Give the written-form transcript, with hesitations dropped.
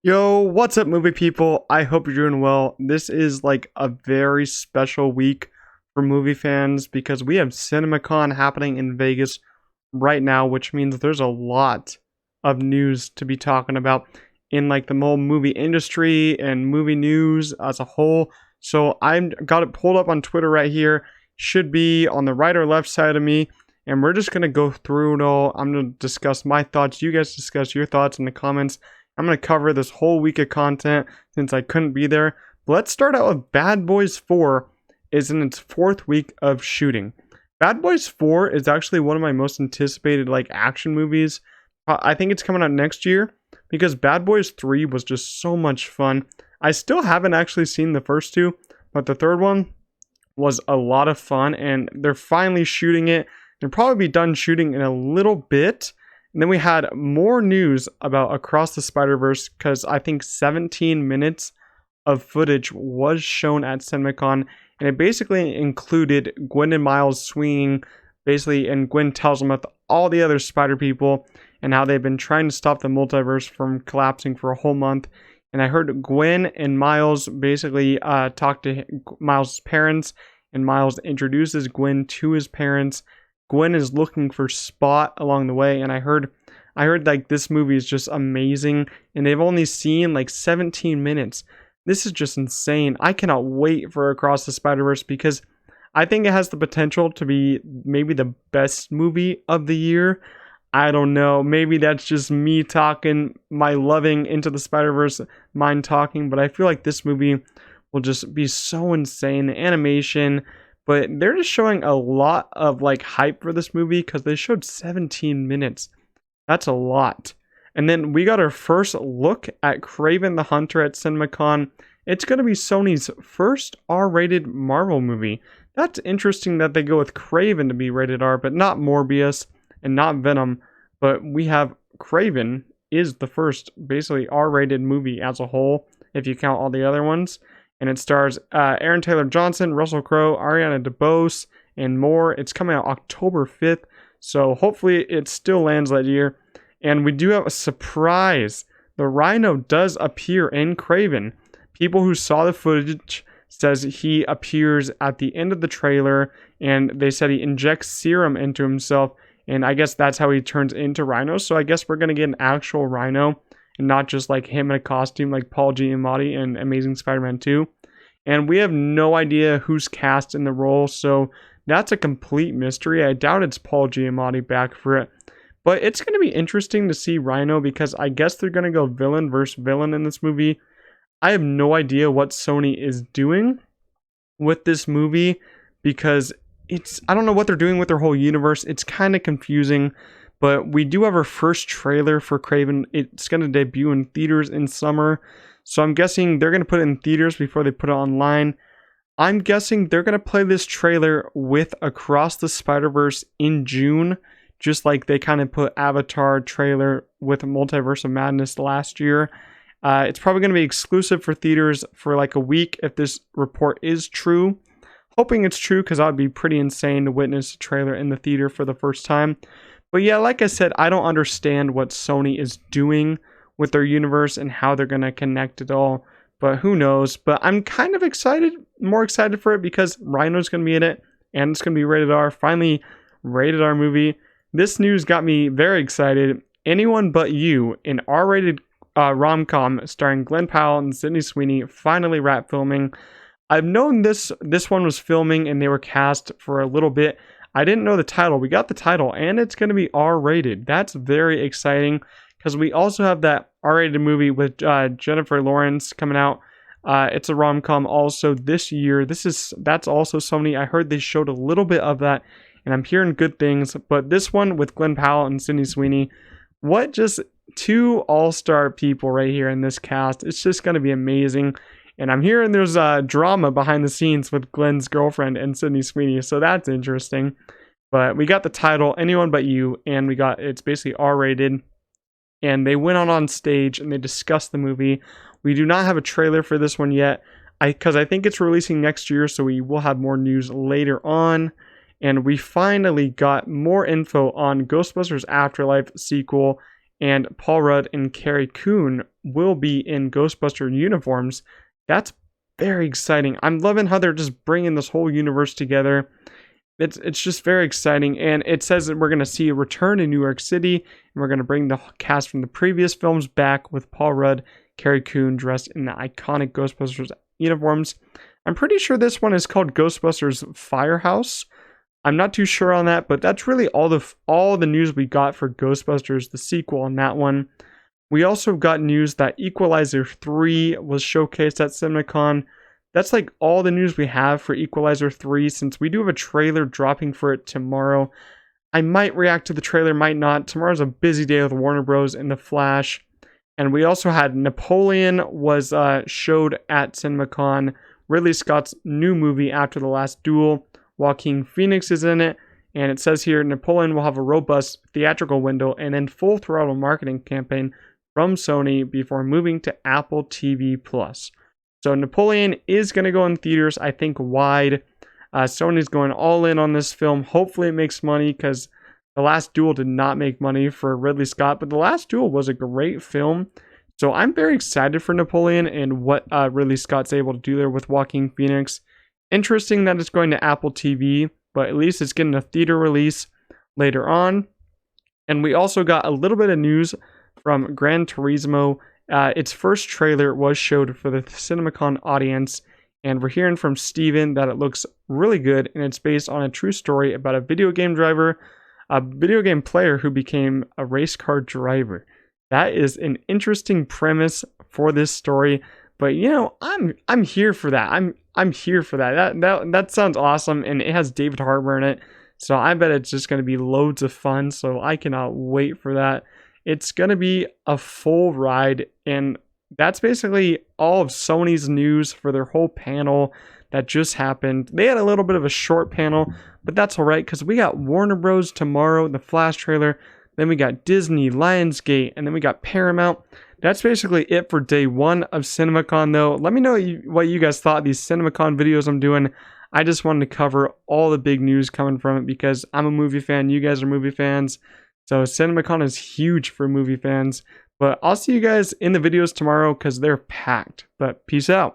Yo, what's up, movie people? I hope you're doing well. This is like a very special week for movie fans because we have CinemaCon happening in Vegas right now, which means there's a lot of news to be talking about in like the whole movie industry and movie news as a whole. So I've got it pulled up on Twitter right here. Should be on the right or left side of me. And we're just going to go through it all. I'm going to discuss my thoughts. You guys discuss your thoughts in the comments. I'm going to cover this whole week of content since I couldn't be there. But let's start out with Bad Boys 4 is in its fourth week of shooting. Bad Boys 4 is actually one of my most anticipated like action movies. I think it's coming out next year because Bad Boys 3 was just so much fun. I still haven't actually seen the first two, but the third one was a lot of fun and they're finally shooting it. They'll probably be done shooting in a little bit. And then we had more news about Across the Spider-Verse because I think 17 minutes of footage was shown at CinemaCon, and it basically included Gwen and Miles swinging, basically, and Gwen tells them about all the other Spider people and how they've been trying to stop the multiverse from collapsing for a whole month. And I heard Gwen and Miles basically talk to Miles' parents, and Miles introduces Gwen to his parents. Gwen is looking for Spot along the way, and I heard like this movie is just amazing, and they've only seen like 17 minutes. This is just insane. I cannot wait for Across the Spider-Verse because I think it has the potential to be maybe the best movie of the year. I don't know. Maybe that's just me talking, my loving Into the Spider-Verse mind talking, but I feel like this movie will just be so insane. The animation, but they're just showing a lot of like hype for this movie because they showed 17 minutes. That's a lot. And then we got our first look at Kraven the Hunter at CinemaCon. It's going to be Sony's first R-rated Marvel movie. That's interesting that they go with Kraven to be rated R, but not Morbius and not Venom. But we have Kraven is the first basically R-rated movie as a whole, if you count all the other ones. And it stars Aaron Taylor Johnson, Russell Crowe, Ariana DeBose, and more. It's coming out October 5th, so hopefully it still lands that year. And we do have a surprise. The Rhino does appear in Kraven. People who saw the footage says he appears at the end of the trailer, and they said he injects serum into himself, and I guess that's how he turns into Rhino. So I guess we're going to get an actual Rhino, and not just like him in a costume like Paul Giamatti in Amazing Spider-Man 2. And we have no idea who's cast in the role, so that's a complete mystery. I doubt it's Paul Giamatti back for it. But it's going to be interesting to see Rhino because I guess they're going to go villain versus villain in this movie. I have no idea what Sony is doing with this movie because I don't know what they're doing with their whole universe. It's kind of confusing. But we do have our first trailer for Kraven. It's going to debut in theaters in summer. So I'm guessing they're going to put it in theaters before they put it online. I'm guessing they're going to play this trailer with Across the Spider-Verse in June. Just like they kind of put Avatar trailer with Multiverse of Madness last year. It's probably going to be exclusive for theaters for like a week if this report is true. Hoping it's true because that would be pretty insane to witness a trailer in the theater for the first time. But yeah, like I said, I don't understand what Sony is doing with their universe and how they're going to connect it all. But who knows? But I'm kind of excited, more excited for it because Rhino's going to be in it and it's going to be rated R. Finally, rated R movie. This news got me very excited. Anyone But You, an R-rated rom-com starring Glenn Powell and Sydney Sweeney, finally wrapped filming. I've known this one was filming and they were cast for a little bit. I didn't know the title. We got the title and it's going to be R-rated. That's very exciting because we also have that R-rated movie with Jennifer Lawrence coming out. It's a rom-com also this year. That's also Sony. I heard they showed a little bit of that and I'm hearing good things. But this one with Glenn Powell and Sydney Sweeney, what just two all-star people right here in this cast. It's just going to be amazing. And I'm hearing there's drama behind the scenes with Glenn's girlfriend and Sydney Sweeney, so that's interesting. But we got the title, Anyone But You, and it's basically R-rated. And they went on stage and they discussed the movie. We do not have a trailer for this one yet, because I think it's releasing next year, so we will have more news later on. And we finally got more info on Ghostbusters Afterlife sequel and Paul Rudd and Carrie Coon will be in Ghostbuster uniforms. That's very exciting. I'm loving how they're just bringing this whole universe together. It's just very exciting, and it says that we're going to see a return in New York City, and we're going to bring the cast from the previous films back with Paul Rudd, Carrie Coon dressed in the iconic Ghostbusters uniforms. I'm pretty sure this one is called Ghostbusters Firehouse. I'm not too sure on that, but that's really all the news we got for Ghostbusters, the sequel on that one. We also got news that Equalizer 3 was showcased at CinemaCon. That's like all the news we have for Equalizer 3, since we do have a trailer dropping for it tomorrow. I might react to the trailer, might not. Tomorrow's a busy day with Warner Bros. And The Flash. And we also had Napoleon was showed at CinemaCon. Ridley Scott's new movie after The Last Duel. Joaquin Phoenix is in it. And it says here, Napoleon will have a robust theatrical window and then full throttle marketing campaign from Sony before moving to Apple TV+. So Napoleon is going to go in theaters, I think, wide. Sony's going all in on this film. Hopefully it makes money, because The Last Duel did not make money for Ridley Scott, but The Last Duel was a great film. So I'm very excited for Napoleon and what Ridley Scott's able to do there with Joaquin Phoenix. Interesting that it's going to Apple TV, but at least it's getting a theater release later on. And we also got a little bit of news from Gran Turismo. Its first trailer was showed for the CinemaCon audience, and we're hearing from Steven that it looks really good, and it's based on a true story about a video game player who became a race car driver. That is an interesting premise for this story, but I'm here for that. I'm here for that. That sounds awesome, and it has David Harbour in it, so I bet it's just going to be loads of fun. So I cannot wait for that. It's going to be a full ride, and that's basically all of Sony's news for their whole panel that just happened. They had a little bit of a short panel, but that's all right, because we got Warner Bros. Tomorrow, the Flash trailer, then we got Disney, Lionsgate, and then we got Paramount. That's basically it for day one of CinemaCon, though. Let me know what you guys thought of these CinemaCon videos I'm doing. I just wanted to cover all the big news coming from it, because I'm a movie fan, you guys are movie fans. So CinemaCon is huge for movie fans. But I'll see you guys in the videos tomorrow, because they're packed. But peace out.